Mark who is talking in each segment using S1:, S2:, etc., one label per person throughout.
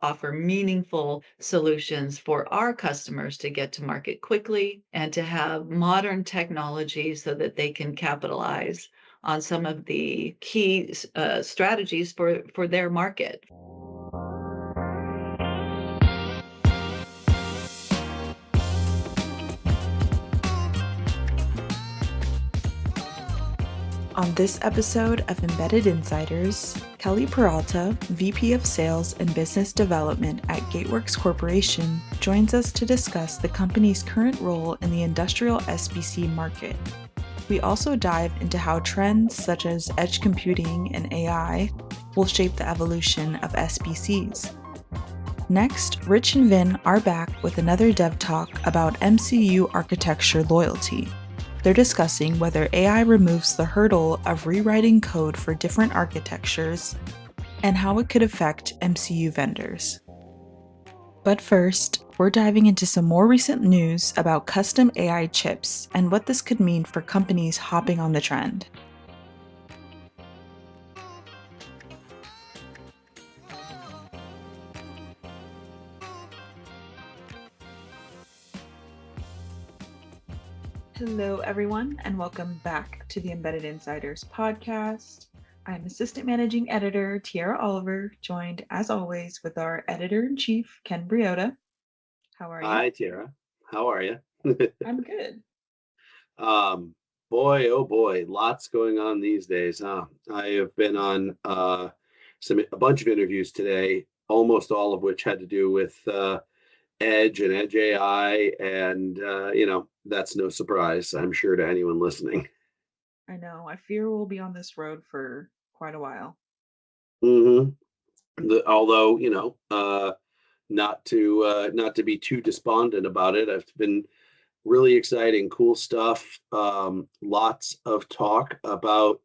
S1: offer meaningful solutions for our customers to get to market quickly and to have modern technology so that they can capitalize on some of the key strategies for their market.
S2: On this episode of Embedded Insiders, Kelly Peralta, VP of Sales and Business Development at Gateworks Corporation, joins us to discuss the company's current role in the industrial SBC market. We also dive into how trends such as edge computing and AI will shape the evolution of SBCs. Next, Rich and Vin are back with another dev talk about MCU architecture loyalty. They're discussing whether AI removes the hurdle of rewriting code for different architectures and how it could affect MCU vendors. But first, we're diving into some more recent news about custom AI chips and what this could mean for companies hopping on the trend. Hello, everyone, and welcome back to the Embedded Insiders podcast. I'm Assistant Managing Editor Tiara Oliver, joined as always with our Editor-in-Chief, Ken Briota. How are you?
S3: Hi, Tiara. How are you?
S2: I'm good.
S3: Boy, oh boy, lots going on these days, huh? I have been on a bunch of interviews today, almost all of which had to do with Edge and Edge AI, and that's no surprise, I'm sure, to anyone listening.
S2: I know. I fear we'll be on this road for quite a while.
S3: Although, not to be too despondent about it. It's been really exciting, cool stuff. Lots of talk about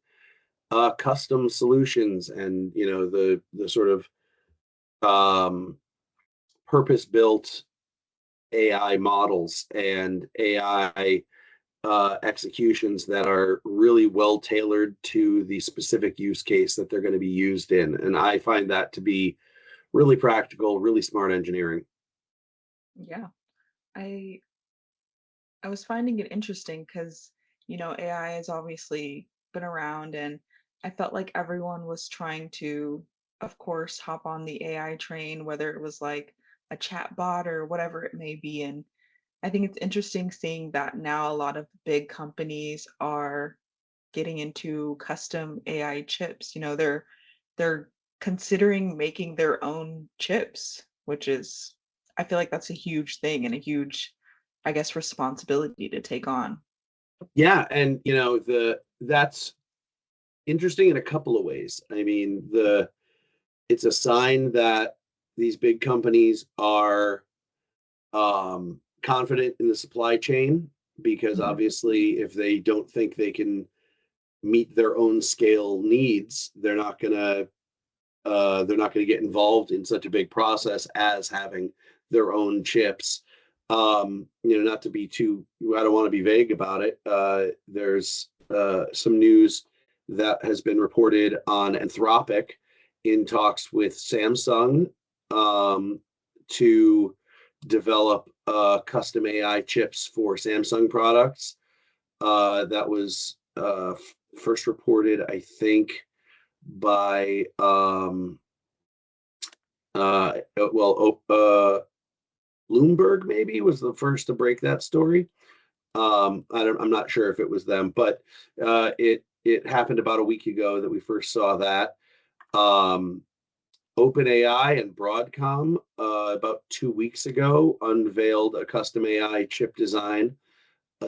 S3: custom solutions and the sort of purpose-built AI models and AI executions that are really well tailored to the specific use case that they're going to be used in. And I find that to be really practical, really smart engineering.
S2: Yeah. I was finding it interesting because, AI has obviously been around, and I felt like everyone was trying to, of course, hop on the AI train, whether it was like a chat bot or whatever it may be. And I think it's interesting seeing that now a lot of big companies are getting into custom AI chips. They're considering making their own chips, which is, I feel like that's a huge thing and a huge, I guess, responsibility to take on.
S3: Yeah, and that's interesting in a couple of ways. I mean, it's a sign that these big companies are confident in the supply chain, because obviously if they don't think they can meet their own scale needs, they're not gonna get involved in such a big process as having their own chips. Not to be too, I don't want to be vague about it. There's some news that has been reported on Anthropic in talks with Samsung to develop custom AI chips for Samsung products. That was first reported, I think, by Bloomberg maybe was the first to break that story. I'm not sure if it was them, but it happened about a week ago that we first saw that. OpenAI and Broadcom about 2 weeks ago unveiled a custom AI chip design.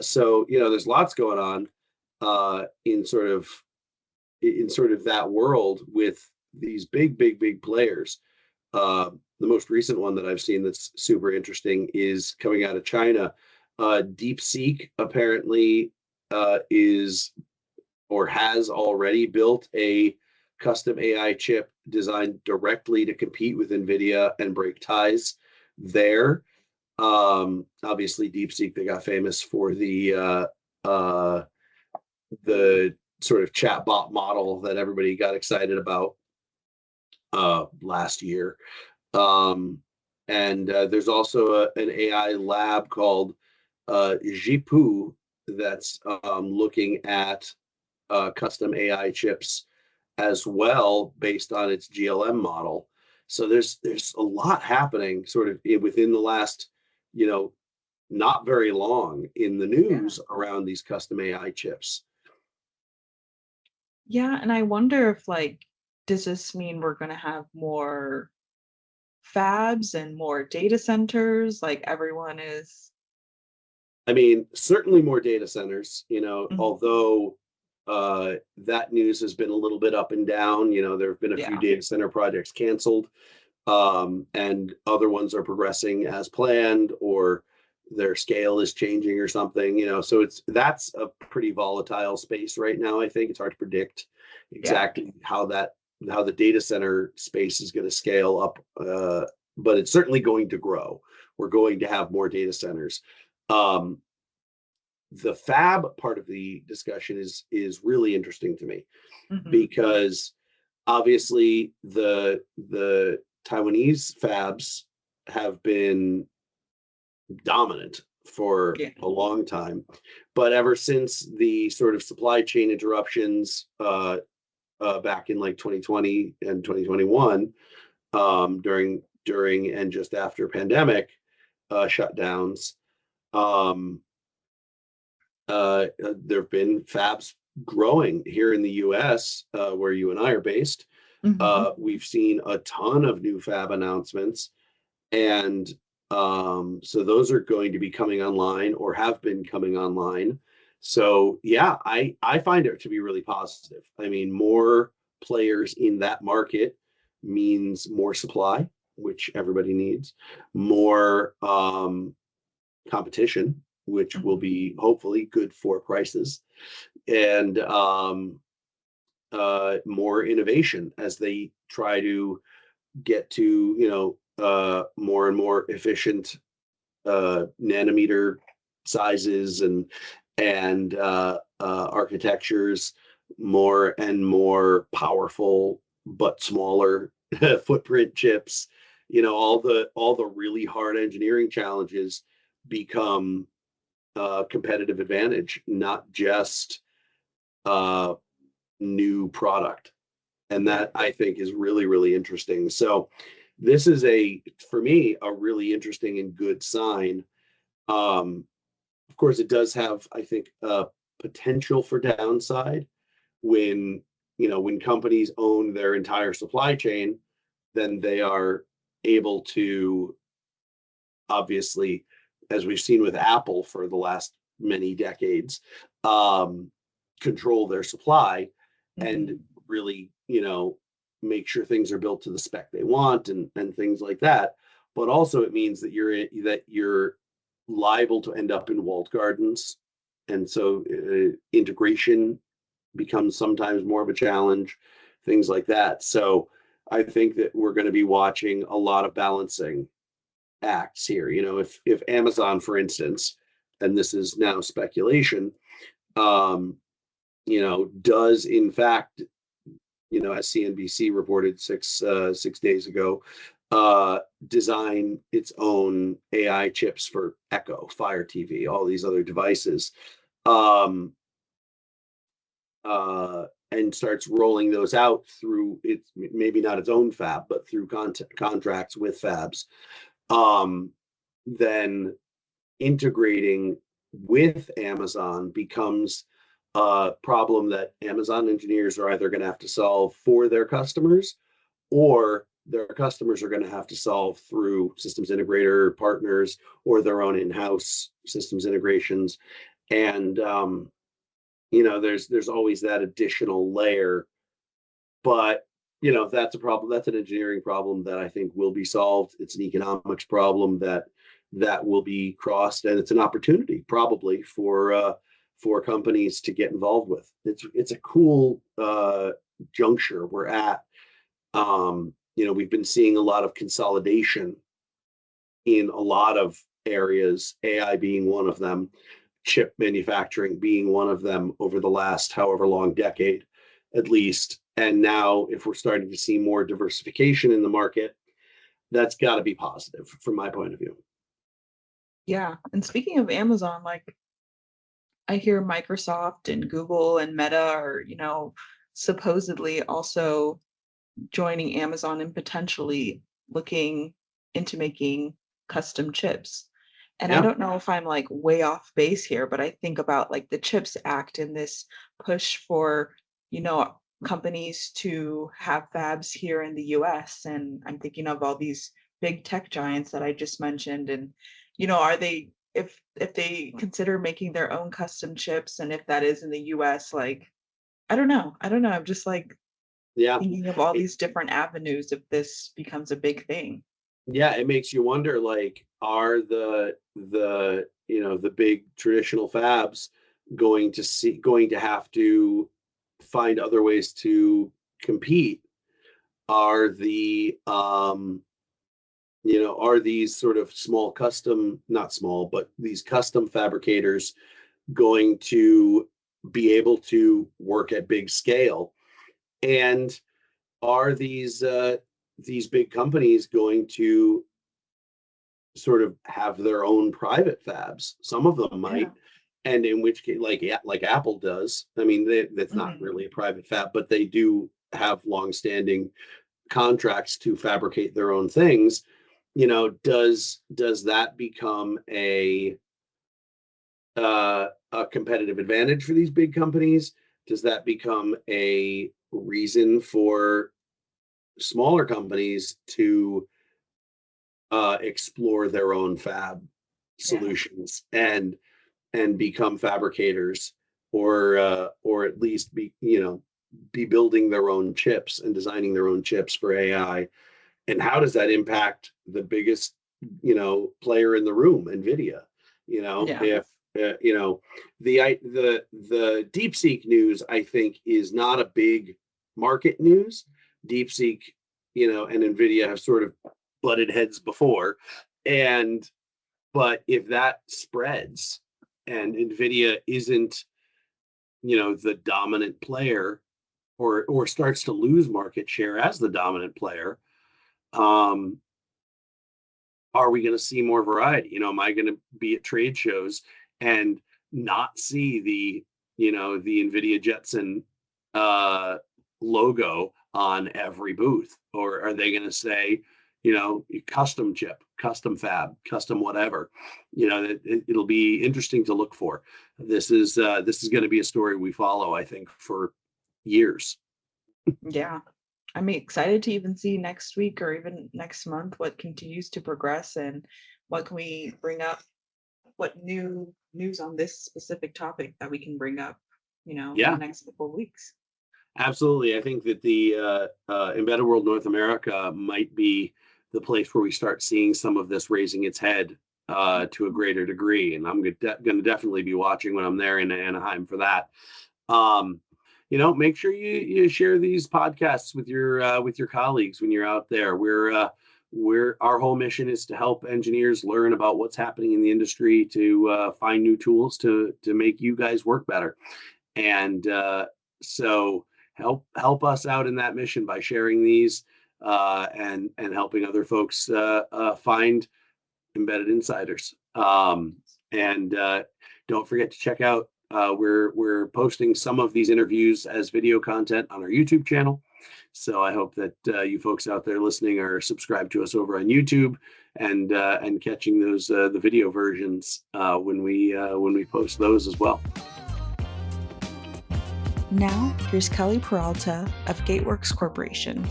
S3: So there's lots going on in sort of that world with these big players. The most recent one that I've seen that's super interesting is coming out of China. DeepSeek apparently is or has already built a custom AI chip designed directly to compete with NVIDIA and break ties there. Obviously, DeepSeek, they got famous for the sort of chatbot model that everybody got excited about last year. And there's also an AI lab called Jipu that's looking at custom AI chips as well based on its GLM model. So there's a lot happening sort of within the last, you know, not very long in the news around these custom AI chips.
S2: Yeah, and I wonder if does this mean we're going to have more fabs and more data centers? Like everyone is.
S3: I mean, certainly more data centers,
S2: Mhm.
S3: although that news has been a little bit up and down. There have been a few
S2: Yeah.
S3: data center projects canceled, and other ones are progressing as planned, or their scale is changing or something. So that's a pretty volatile space right now. I think it's hard to predict
S2: Yeah.
S3: exactly how the data center space is going to scale up, but it's certainly going to grow. We're going to have more data centers. Um, the fab part of the discussion is really interesting to me
S2: Hmm.
S3: because obviously the Taiwanese fabs have been dominant for
S2: Yeah.
S3: a long time, but ever since the sort of supply chain interruptions back in like 2020 and 2021, during and just after pandemic shutdowns, um, there have been fabs growing here in the U.S., where you and I are based.
S2: Hmm.
S3: We've seen a ton of new fab announcements, and so those are going to be coming online or have been coming online. So yeah, I find it to be really positive. I mean, more players in that market means more supply, which everybody needs, more competition, which will
S2: Hmm.
S3: be hopefully good for prices, and more innovation as they try to get to more and more efficient nanometer sizes and architectures, more and more powerful but smaller footprint chips. All the really hard engineering challenges become competitive advantage, not just uh, new product. And
S2: Yeah.
S3: that I think is really, really interesting. So this is for me, a really interesting and good sign. Of course, it does have, I think, potential for downside when, when companies own their entire supply chain, then they are able to, obviously, as we've seen with Apple for the last many decades, um, control their supply and
S2: Hmm.
S3: really, make sure things are built to the spec they want and things like that. But also, it means that you're liable to end up in walled gardens, and so integration becomes sometimes more of a challenge, things like that. So I think that we're going to be watching a lot of balancing acts here. If Amazon, for instance, and this is now speculation, um, does in fact, as CNBC reported 6 days ago, design its own AI chips for Echo, Fire TV, all these other devices, um, and starts rolling those out through its, maybe not its own fab, but through contracts with fabs, um, then integrating with Amazon becomes a problem that Amazon engineers are either going to have to solve for their customers, or their customers are going to have to solve through systems integrator partners or their own in-house systems integrations. And there's always that additional layer, but that's a problem. That's an engineering problem that I think will be solved. It's an economics problem that will be crossed, and it's an opportunity probably for companies to get involved with. It's a cool juncture we're at. We've been seeing a lot of consolidation in a lot of areas, AI being one of them, chip manufacturing being one of them over the last however long decade, at least. And now, if we're starting to see more diversification in the market, that's got to be positive from my point of view.
S2: Yeah. And speaking of Amazon, like I hear Microsoft and Google and Meta are, supposedly also joining Amazon and potentially looking into making custom chips. And I
S3: Yeah.
S2: don't know if I'm like way off base here, but I think about like the CHIPS Act and this push for, companies to have fabs here in the US. And I'm thinking of all these big tech giants that I just mentioned. And, are they, if they consider making their own custom chips, and if that is in the US, like, I don't know. I'm just like
S3: Yeah.
S2: thinking of all
S3: It,
S2: these different avenues if this becomes a big thing.
S3: yeah, it makes you wonder, like, are the big traditional fabs going to have to find other ways to compete? Are are these sort of small custom, not small, but these custom fabricators going to be able to work at big scale? And are these big companies going to sort of have their own private fabs? Some of them
S2: Yeah.
S3: might, and in which case, like Apple does. I mean, that's not
S2: Mhm.
S3: really a private fab, but they do have longstanding contracts to fabricate their own things. Does that become a competitive advantage for these big companies? Does that become a reason for smaller companies to explore their own fab
S2: Yeah.
S3: solutions and become fabricators, or at least be building their own chips and designing their own chips for AI? And how does that impact the biggest player in the room, Nvidia?
S2: Yeah.
S3: If the DeepSeek news, I think, is not a big market news. DeepSeek, and Nvidia have sort of butted heads before, and but if that spreads and Nvidia isn't the dominant player, or starts to lose market share as the dominant player, um are we going to see more variety? Am I going to be at trade shows and not see the Nvidia Jetson uh, logo on every booth, or are they going to say, custom chip, custom fab, custom whatever? It'll be interesting to look for. This is going to be a story we follow, I think, for years.
S2: Yeah. I'm excited to even see next week or even next month what continues to progress and what can we bring up, what new news on this specific topic that we can bring up, in the
S3: Yeah.
S2: next couple of weeks.
S3: Absolutely. I think that the embedded world North America might be the place where we start seeing some of this raising its head to a greater degree. And I'm going to definitely be watching when I'm there in Anaheim for that. Um, Make sure you share these podcasts with your colleagues when you're out there. We're our whole mission is to help engineers learn about what's happening in the industry, to find new tools to make you guys work better. And so help us out in that mission by sharing these, and helping other folks find embedded insiders. And don't forget to check out. We're posting some of these interviews as video content on our YouTube channel. So I hope that you folks out there listening are subscribed to us over on YouTube and catching those the video versions when we post those as well.
S2: Now, here's Kelly Peralta of Gateworks Corporation.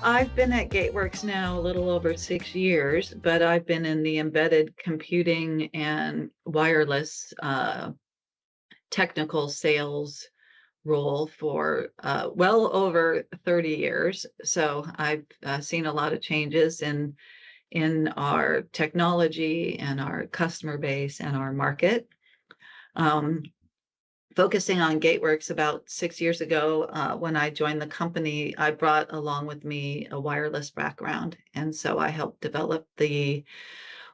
S1: I've been at Gateworks now a little over 6 years, but I've been in the embedded computing and wireless technical sales role for well over 30 years. So I've seen a lot of changes in our technology and our customer base and our market. Focusing on Gateworks about 6 years ago, when I joined the company, I brought along with me a wireless background. And so I helped develop the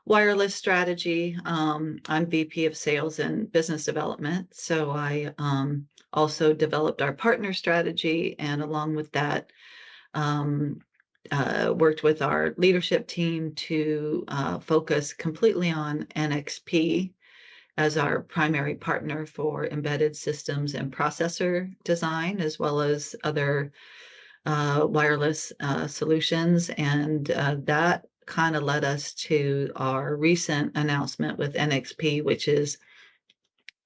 S1: wireless strategy. I'm VP of Sales and Business Development. So I also developed our partner strategy. And along with that, worked with our leadership team to focus completely on NXP as our primary partner for embedded systems and processor design, as well as other wireless solutions. And that kind of led us to our recent announcement with NXP, which is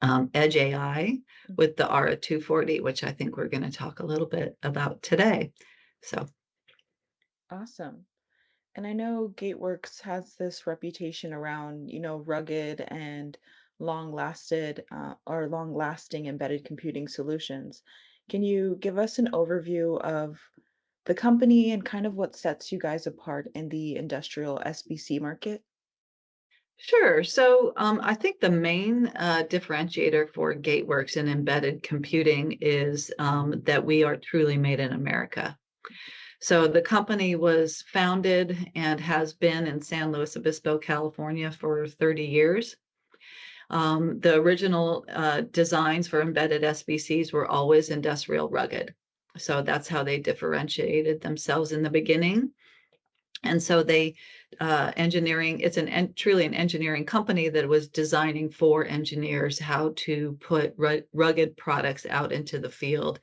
S1: Edge AI with the RA240, which I think we're going to talk a little bit about today. So,
S2: Awesome. And I know Gateworks has this reputation around, rugged and long-lasting embedded computing solutions. Can you give us an overview of the company and kind of what sets you guys apart in the industrial SBC market?
S1: sure. So I think the main differentiator for Gateworks in embedded computing is that we are truly made in America. So the company was founded and has been in San Luis Obispo, California for 30 years. The original designs for embedded SBCs were always industrial rugged. So that's how they differentiated themselves in the beginning. And so they engineering, it's truly an engineering company that was designing for engineers how to put rugged products out into the field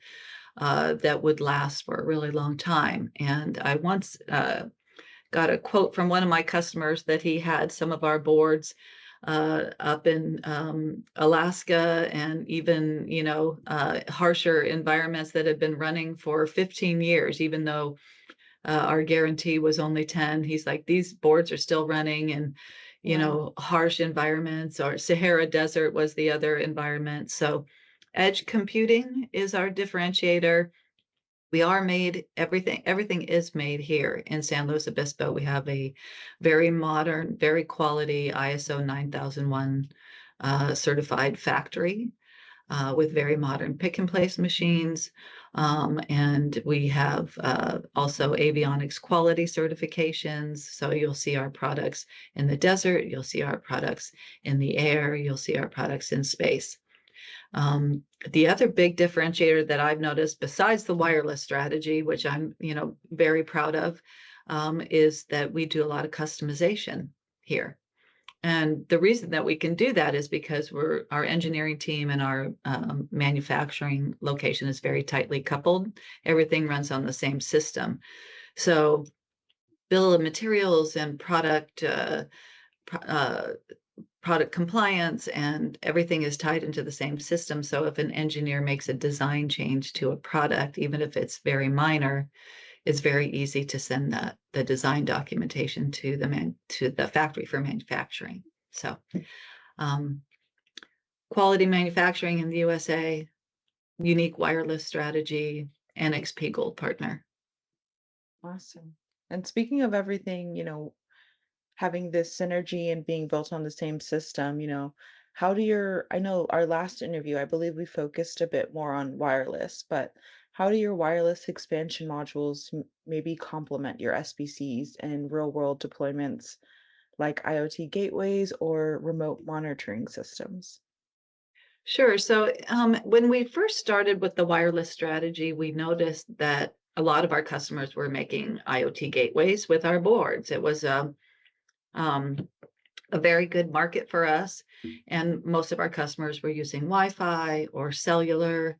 S1: that would last for a really long time. And I once got a quote from one of my customers that he had some of our boards up in Alaska and even, harsher environments that had been running for 15 years, even though our guarantee was only 10. He's like, these boards are still running and,
S2: Wow.
S1: harsh environments, or Sahara Desert was the other environment. So edge computing is our differentiator. We are made, everything is made here in San Luis Obispo. We have a very modern, very quality ISO 9001 certified factory with very modern pick and place machines. And we have also avionics quality certifications. So you'll see our products in the desert, you'll see our products in the air, you'll see our products in space. The other big differentiator that I've noticed, besides the wireless strategy, which I'm, very proud of, is that we do a lot of customization here. And the reason that we can do that is because our engineering team and our manufacturing location is very tightly coupled. Everything runs on the same system. So bill of materials and product compliance and everything is tied into the same system. So if an engineer makes a design change to a product, even if it's very minor, it's very easy to send the design documentation to the factory for manufacturing. So quality manufacturing in the USA, unique wireless strategy, NXP Gold Partner.
S2: Awesome. And speaking of everything, having this synergy and being built on the same system, I know our last interview, I believe we focused a bit more on wireless, but how do your wireless expansion modules maybe complement your SBCs and real world deployments like IoT gateways or remote monitoring systems?
S1: Sure. So when we first started with the wireless strategy, we noticed that a lot of our customers were making IoT gateways with our boards. It was a very good market for us, and most of our customers were using Wi-Fi or cellular.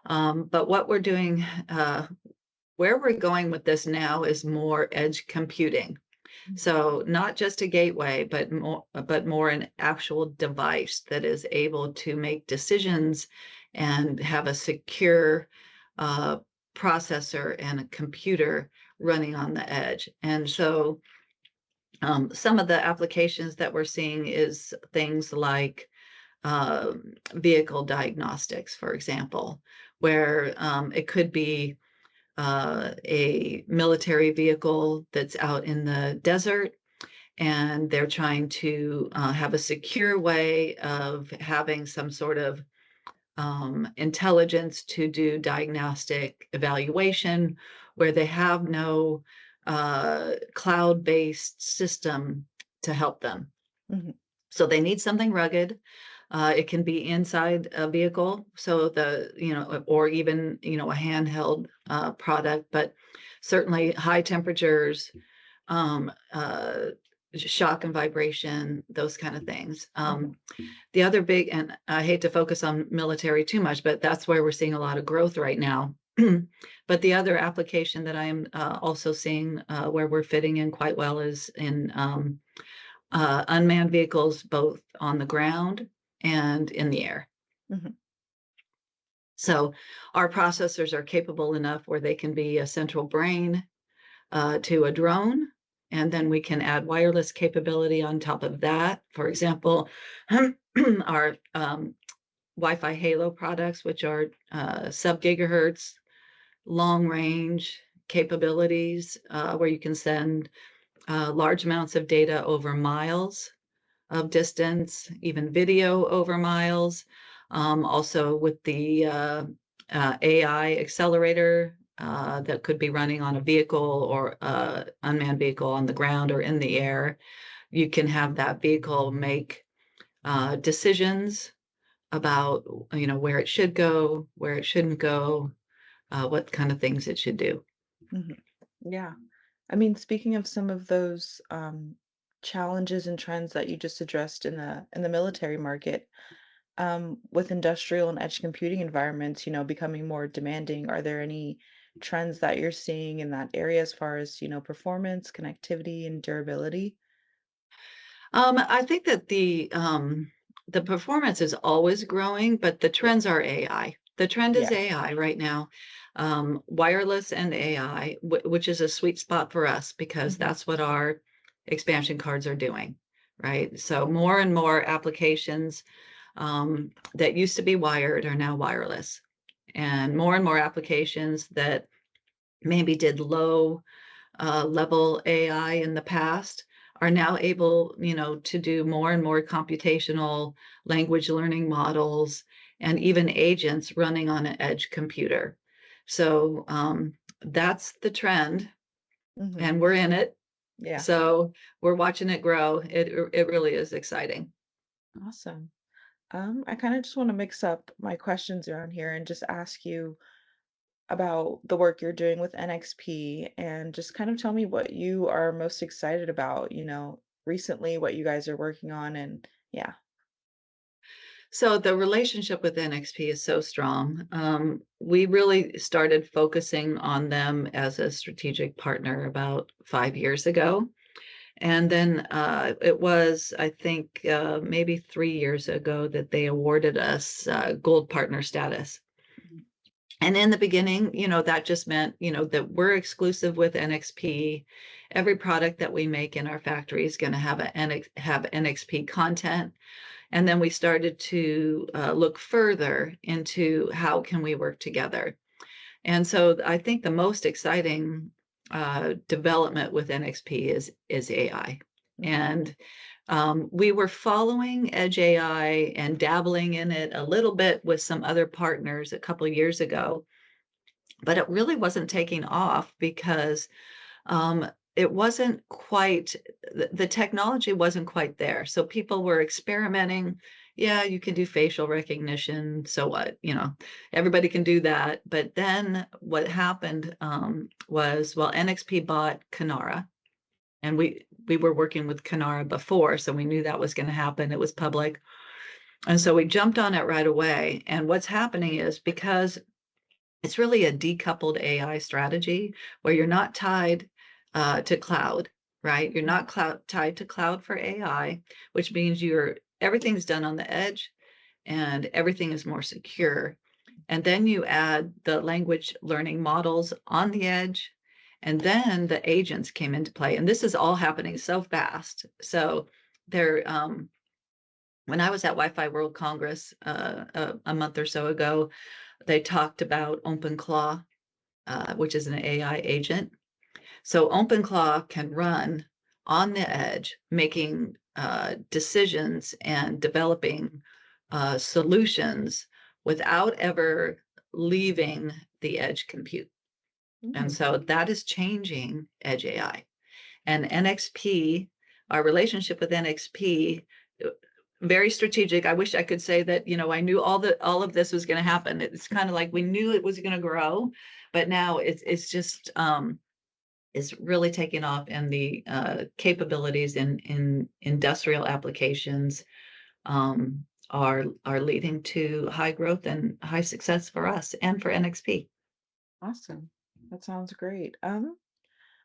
S1: But what we're doing, where we're going with this now is more edge computing. So not just a gateway, but more an actual device that is able to make decisions and have a secure processor and a computer running on the edge. And so some of the applications that we're seeing is things like vehicle diagnostics, for example, where it could be a military vehicle that's out in the desert, and they're trying to have a secure way of having some sort of intelligence to do diagnostic evaluation where they have no cloud-based system to help them.
S2: Mhm.
S1: So they need something rugged. It can be inside a vehicle, so or even, a handheld product. But certainly high temperatures, um, uh, shock and vibration, those kind of things. The other big, and I hate to focus on military too much, but that's where we're seeing a lot of growth right now. But the other application that I am also seeing where we're fitting in quite well is in unmanned vehicles, both on the ground and in the air.
S2: Mhm.
S1: So our processors are capable enough where they can be a central brain to a drone, and then we can add wireless capability on top of that. For example, our Wi-Fi Halo products, which are sub-gigahertz, long range capabilities, where you can send large amounts of data over miles of distance, even video over miles. Also with the AI accelerator that could be running on a vehicle or unmanned vehicle on the ground or in the air, you can have that vehicle make decisions about where it should go, where it shouldn't go, what kind of things it should do.
S2: Mhm. Yeah. I mean, speaking of some of those challenges and trends that you just addressed in the military market, with industrial and edge computing environments, becoming more demanding, are there any trends that you're seeing in that area as far as, performance, connectivity, and durability?
S1: I think that the performance is always growing, but the
S2: Yeah.
S1: trends are AI. The trend is
S2: Yeah.
S1: AI right now, wireless and AI, which is a sweet spot for us because
S2: Hmm.
S1: that's what our expansion cards are doing, right? So more and more applications that used to be wired are now wireless, and more applications that maybe did low level AI in the past are now able, to do more and more computational language learning models and even agents running on an edge computer. So that's the trend,
S2: Hmm.
S1: and we're in it.
S2: Yeah.
S1: So we're watching it grow. It really is exciting.
S2: Awesome. I kind of just want to mix up my questions around here and just ask you about the work you're doing with NXP and just kind of tell me what you are most excited about, recently, what you guys are working on, and yeah.
S1: So the relationship with NXP is so strong. We really started focusing on them as a strategic partner about 5 years ago. And then it was, I think, maybe 3 years ago that they awarded us gold partner status.
S2: Mhm.
S1: And in the beginning, that just meant, that we're exclusive with NXP. Every product that we make in our factory is going to have have NXP content. And then we started to look further into how can we work together. And so I think the most exciting development with NXP is AI.
S2: Mhm.
S1: And we were following Edge AI and dabbling in it a little bit with some other partners a couple of years ago, but it really wasn't taking off because it wasn't quite, the technology wasn't quite there. So people were experimenting. Yeah, you can do facial recognition. So what? Everybody can do that. But then what happened was, well, NXP bought Canara, and we were working with Canara before, so we knew that was going to happen. It was public. And so we jumped on it right away. And what's happening is because it's really a decoupled AI strategy where you're not tied to cloud, right? You're not tied to cloud for AI, which means everything's done on the edge and everything is more secure. And then you add the language learning models on the edge, and then the agents came into play. And this is all happening so fast. So there, when I was at Wi-Fi World Congress a month or so ago, they talked about OpenClaw, which is an AI agent. So OpenClaw can run on the edge, making decisions and developing solutions without ever leaving the edge compute. And
S2: Mhm.
S1: so that is changing edge AI. And NXP, our relationship with NXP, uh, very strategic. I wish I could say that, I knew all of this was going to happen. It's kind of like we knew it was going to grow, but now it's just is really taking off, and the capabilities in industrial applications are leading to high growth and high success for us and for NXP.
S2: Awesome. That sounds great.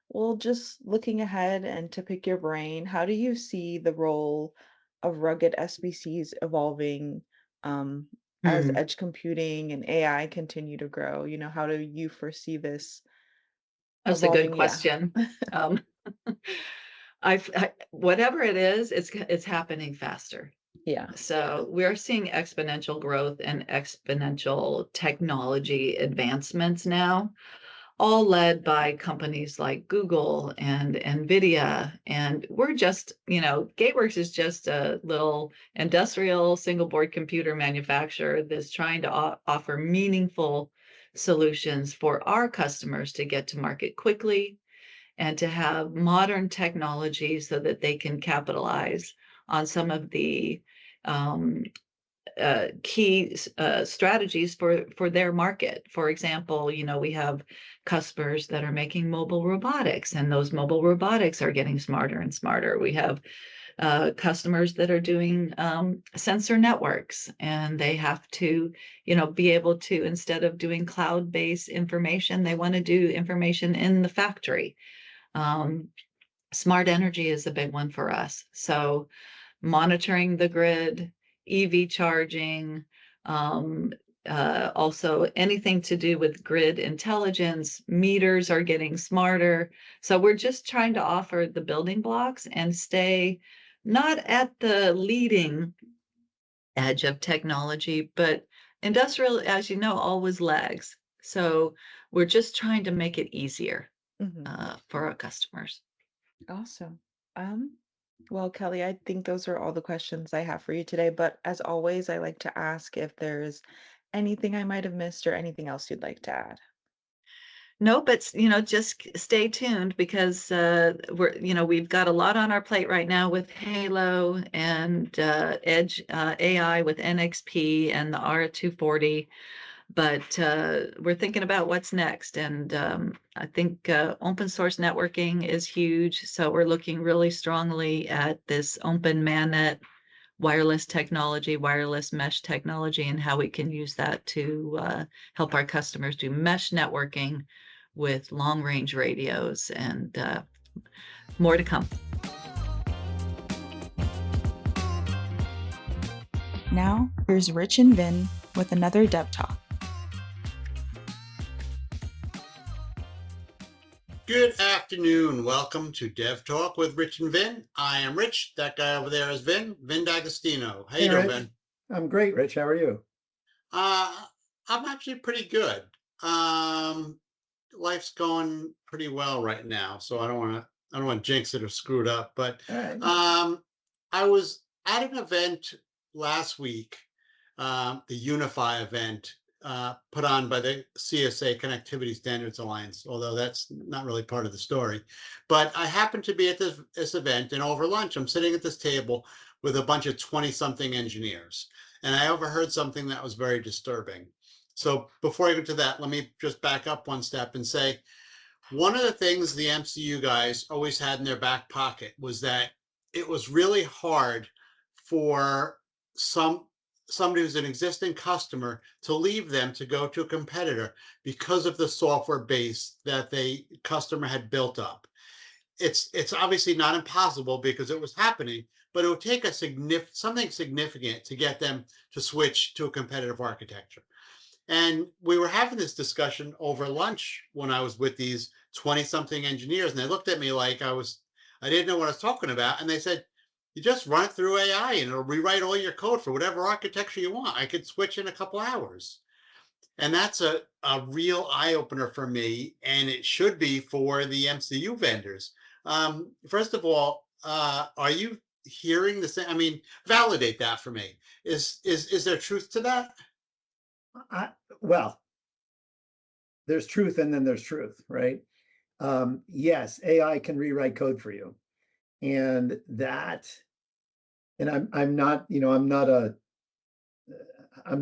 S2: Well, just looking ahead and to pick your brain, how do you see the role of rugged SBCs evolving um, as
S1: Hmm,
S2: edge computing and AI continue to grow? How do you foresee this
S1: that's a good
S2: evolving? Yeah.
S1: question. Um, whatever it is, it's happening faster.
S2: Yeah.
S1: So we're seeing exponential growth and exponential technology advancements now, all led by companies like Google and NVIDIA. And we're just, Gateworks is just a little industrial single board computer manufacturer that's trying to offer meaningful solutions for our customers to get to market quickly and to have modern technology so that they can capitalize on some of the um, key strategies for their market. For example, we have customers that are making mobile robotics, and those mobile robotics are getting smarter and smarter. We have customers that are doing sensor networks, and they have to, be able to, instead of doing cloud-based information, they want to do information in the factory. Um, Smart energy is a big one for us. So monitoring the grid, EV charging, um, also anything to do with grid intelligence, meters are getting smarter. So we're just trying to offer the building blocks and stay not at the leading edge of technology, but industrial, as you know, always lags. So we're just trying to make it easier
S2: Hmm.
S1: for our customers.
S2: Awesome. Um, well, Kelly, I think those are all the questions I have for you today. But as always, I like to ask if there's anything I might have missed or anything else you'd like to add.
S1: No, but just stay tuned because we've got a lot on our plate right now with Halo and Edge AI with NXP and the R240. But we're thinking about what's next, and I think open source networking is huge. So we're looking really strongly at this open MANET wireless technology, wireless mesh technology, and how we can use that to help our customers do mesh networking with long range radios, and more to come.
S2: Now, here's Rich and Vin with another Dev Talk.
S4: Good afternoon. Welcome to Dev Talk with Rich and Vin. I am Rich. That guy over there is Vin D'Agostino. How you doing,
S5: Rich.
S4: Vin?
S5: I'm great, Rich. How are you?
S4: I'm actually pretty good. Um, Life's going pretty well right now, so I don't want to jinx it or screw it up. But
S5: All right.
S4: I was at an event last week, the Unify event, put on by the CSA Connectivity Standards Alliance, although that's not really part of the story. But I happened to be at this event, and over lunch, I'm sitting at this table with a bunch of 20-something engineers, and I overheard something that was very disturbing. So before I get to that, let me just back up one step and say, one of the things the MCU guys always had in their back pocket was that it was really hard for somebody who's an existing customer to leave them to go to a competitor because of the software base that the customer had built up. It's obviously not impossible because it was happening, but it would take something significant to get them to switch to a competitive architecture. And we were having this discussion over lunch when I was with these 20-something engineers, and they looked at me like I didn't know what I was talking about. And they said, you just run it through AI and it'll rewrite all your code for whatever architecture you want. I could switch in a couple hours. And that's a real eye opener for me. And it should be for the MCU vendors. First of all, are you hearing the same? I mean, validate that for me. Is there truth to that?
S5: Well, there's truth and then there's truth, right? Yes, AI can rewrite code for you. And I'm not, I'm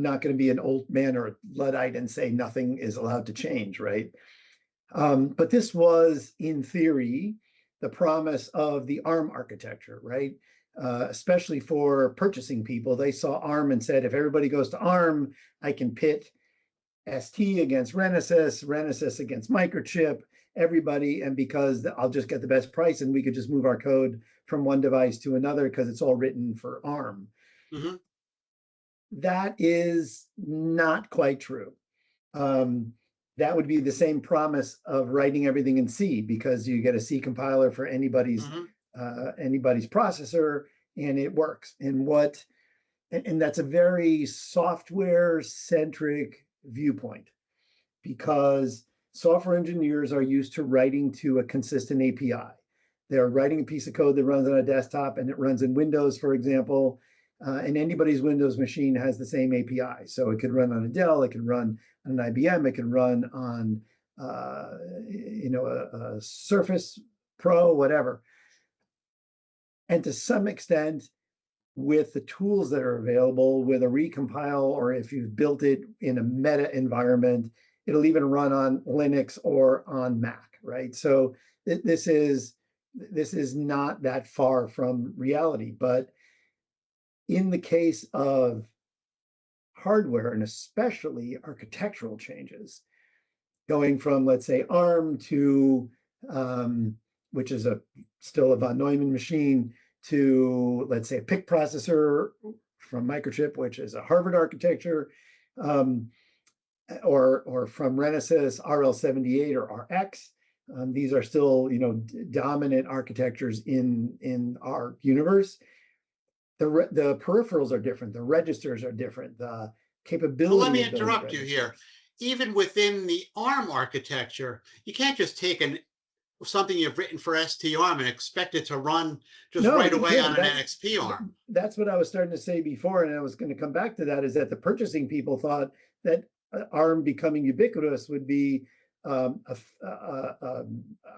S5: not going to be an old man or a Luddite and say nothing is allowed to change, right? But this was, in theory, the promise of the ARM architecture, right? Especially for purchasing people. They saw ARM and said, if everybody goes to ARM, I can pit ST against Renesas against Microchip, everybody, and because I'll just get the best price and we could just move our code from one device to another because it's all written for ARM.
S4: Mm-hmm.
S5: That is not quite true. That would be the same promise of writing everything in C, because you get a C compiler for anybody's processor and it works. And that's a very software centric viewpoint, because software engineers are used to writing to a consistent API. They're writing a piece of code that runs on a desktop and it runs in Windows, for example, and anybody's Windows machine has the same API. So it could run on a Dell, it can run on an IBM, it can run on a Surface Pro, whatever. And to some extent, with the tools that are available, with a recompile, or if you've built it in a meta environment, it'll even run on Linux or on Mac, right? So this is not that far from reality. But in the case of hardware, and especially architectural changes, going from, let's say, ARM to, which is still a von Neumann machine, to, let's say, a PIC processor from Microchip, which is a Harvard architecture, or from Renesas, RL78 or RX. These are still, dominant architectures in our universe. The peripherals are different, the registers are different, the capability.
S4: Well, let me interrupt you here. Even within the ARM architecture, you can't just take something you've written for ST-ARM and expect it to run just right away on an NXP ARM.
S5: That's what I was starting to say before, and I was going to come back to that, is that the purchasing people thought that ARM becoming ubiquitous would be, I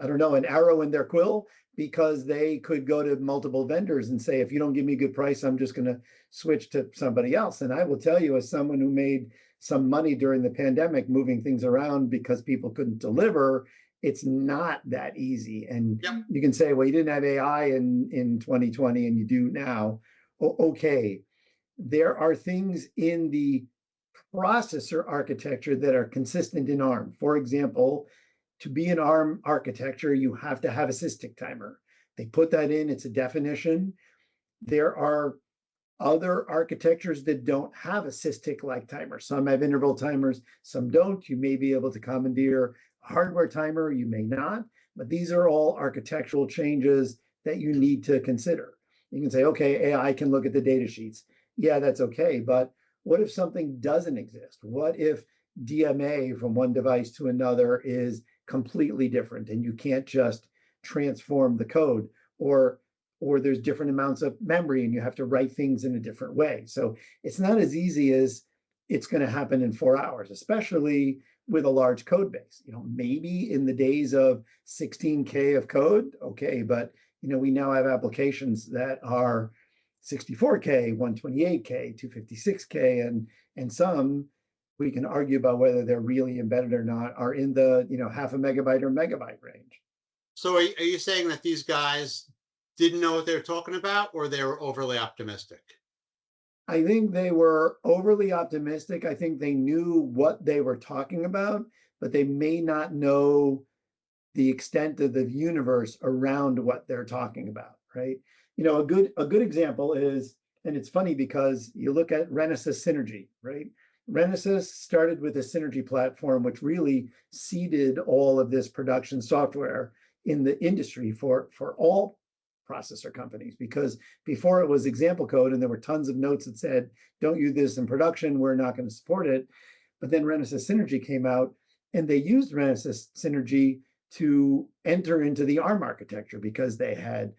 S5: don't know, an arrow in their quill, because they could go to multiple vendors and say, if you don't give me a good price, I'm just going to switch to somebody else. And I will tell you, as someone who made some money during the pandemic moving things around because people couldn't deliver, it's not that easy. And you can say, well, you didn't have AI in 2020 and you do now. Okay, there are things in the processor architecture that are consistent in ARM. For example, to be an ARM architecture, you have to have a systic timer. They put that in, it's a definition. There are other architectures that don't have a systic-like timer. Some have interval timers, some don't. You may be able to commandeer a hardware timer, you may not, but these are all architectural changes that you need to consider. You can say, okay, AI can look at the data sheets. Yeah, that's okay, but what if something doesn't exist? What if DMA from one device to another is completely different and you can't just transform the code, or there's different amounts of memory and you have to write things in a different way? So it's not as easy as it's going to happen in 4 hours, especially with a large code base. Maybe in the days of 16K of code, okay, but we now have applications that are 64K, 128K, 256K, and some we can argue about whether they're really embedded or not, are in the half a megabyte or megabyte range.
S4: So are you saying that these guys didn't know what they were talking about, or they were overly optimistic?
S5: I think they were overly optimistic. I think they knew what they were talking about, but they may not know the extent of the universe around what they're talking about, right? A good example is, and it's funny because you look at Renesas Synergy, right? Renesas started with a Synergy platform, which really seeded all of this production software in the industry for all processor companies, because before it was example code and there were tons of notes that said, don't use this in production, we're not going to support it. But then Renesas Synergy came out and they used Renesas Synergy to enter into the ARM architecture because they had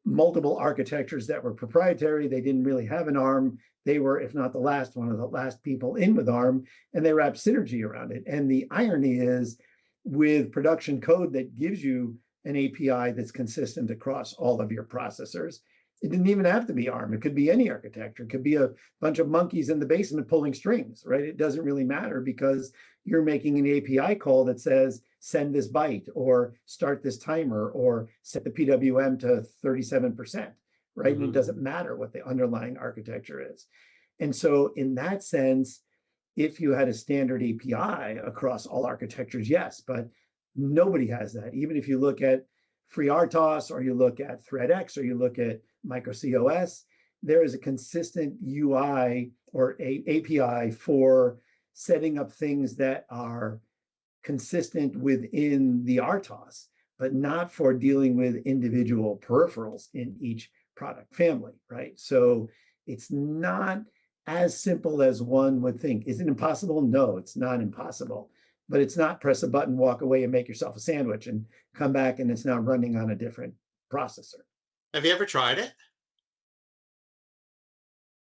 S5: multiple architectures that were proprietary. They didn't really have an ARM. They were, if not the last, one of the last people in with ARM, and they wrapped Synergy around it. And the irony is, with production code that gives you an API that's consistent across all of your processors, It didn't even have to be ARM. It could be any architecture. It could be a bunch of monkeys in the basement pulling strings, right? It doesn't really matter because you're making an API call that says, send this byte or start this timer or set the PWM to 37%, right? And it doesn't matter what the underlying architecture is. And so in that sense, if you had a standard API across all architectures, yes, but nobody has that. Even if you look at FreeRTOS or you look at ThreadX or you look at microcos, there is a consistent UI or API for setting up things that are consistent within the RTOS, but not for dealing with individual peripherals in each product family, right? So it's not as simple as one would think. Is it impossible? No, it's not impossible, but it's not press a button, walk away and make yourself a sandwich and come back and it's now running on a different processor.
S4: Have you ever tried it?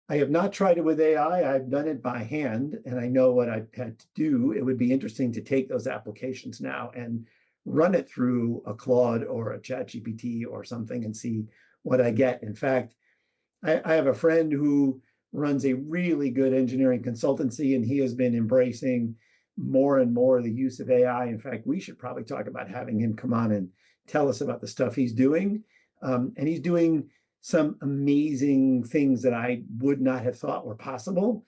S5: I have not tried it with AI. I've done it by hand and I know what I've had to do. It would be interesting to take those applications now and run it through a Claude or a ChatGPT or something and see what I get. In fact, I have a friend who runs a really good engineering consultancy and he has been embracing more and more the use of AI. In fact, we should probably talk about having him come on and tell us about the stuff he's doing. And he's doing some amazing things that I would not have thought were possible.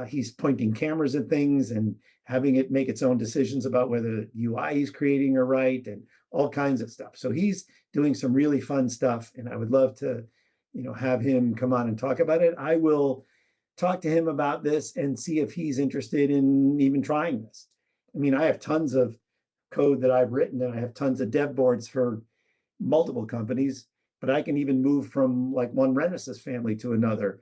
S5: He's pointing cameras at things and having it make its own decisions about whether the UI he's creating are right and all kinds of stuff. So he's doing some really fun stuff and I would love to, have him come on and talk about it. I will talk to him about this and see if he's interested in even trying this. I mean, I have tons of code that I've written and I have tons of dev boards for multiple companies, but I can even move from like one Renesas family to another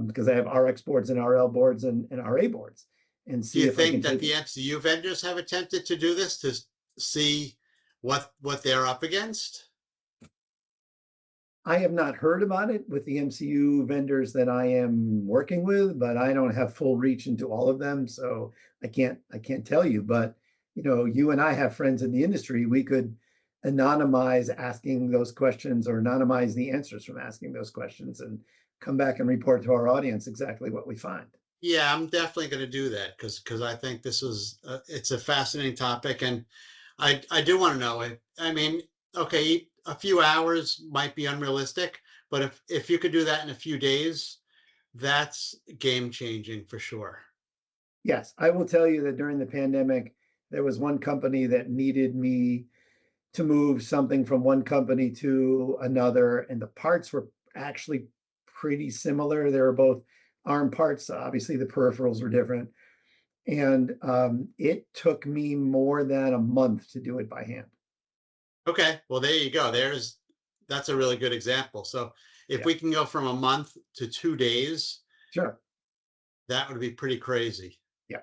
S5: because I have RX boards and RL boards and RA boards. And see
S4: Do you
S5: if I
S4: think
S5: can
S4: that the MCU vendors have attempted to do this to see what they're up against?
S5: I have not heard about it with the MCU vendors that I am working with, but I don't have full reach into all of them, so I can't tell you. But you and I have friends in the industry. We could anonymize asking those questions or anonymize the answers from asking those questions and come back and report to our audience exactly what we find.
S4: Yeah, I'm definitely going to do that because I think this is it's a fascinating topic, and I do want to know it. I mean, okay, a few hours might be unrealistic, but if you could do that in a few days, that's game changing for sure.
S5: Yes, I will tell you that during the pandemic, there was one company that needed me to move something from one company to another, and the parts were actually pretty similar. They were both ARM parts. Obviously, the peripherals were different. And it took me more than a month to do it by hand.
S4: Okay, well, there you go. That's a really good example. So if we can go from a month to 2 days,
S5: sure,
S4: that would be pretty crazy.
S5: Yeah.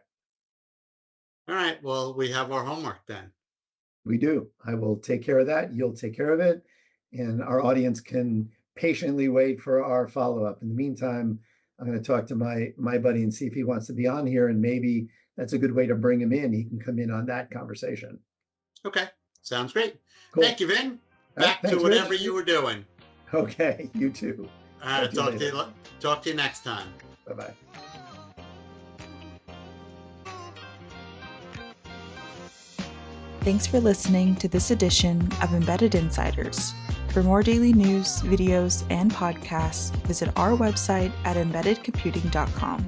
S4: All right, well, we have our homework then.
S5: We do. I will take care of that. You'll take care of it. And our audience can patiently wait for our follow-up. In the meantime, I'm going to talk to my buddy and see if he wants to be on here. And maybe that's a good way to bring him in. He can come in on that conversation.
S4: Okay, sounds great.
S5: Cool.
S4: Thank you, Vin. Back to whatever you were doing.
S5: Okay, you too.
S4: All right, talk to you next time.
S5: Bye-bye.
S2: Thanks for listening to this edition of Embedded Insiders. For more daily news, videos, and podcasts, visit our website at embeddedcomputing.com.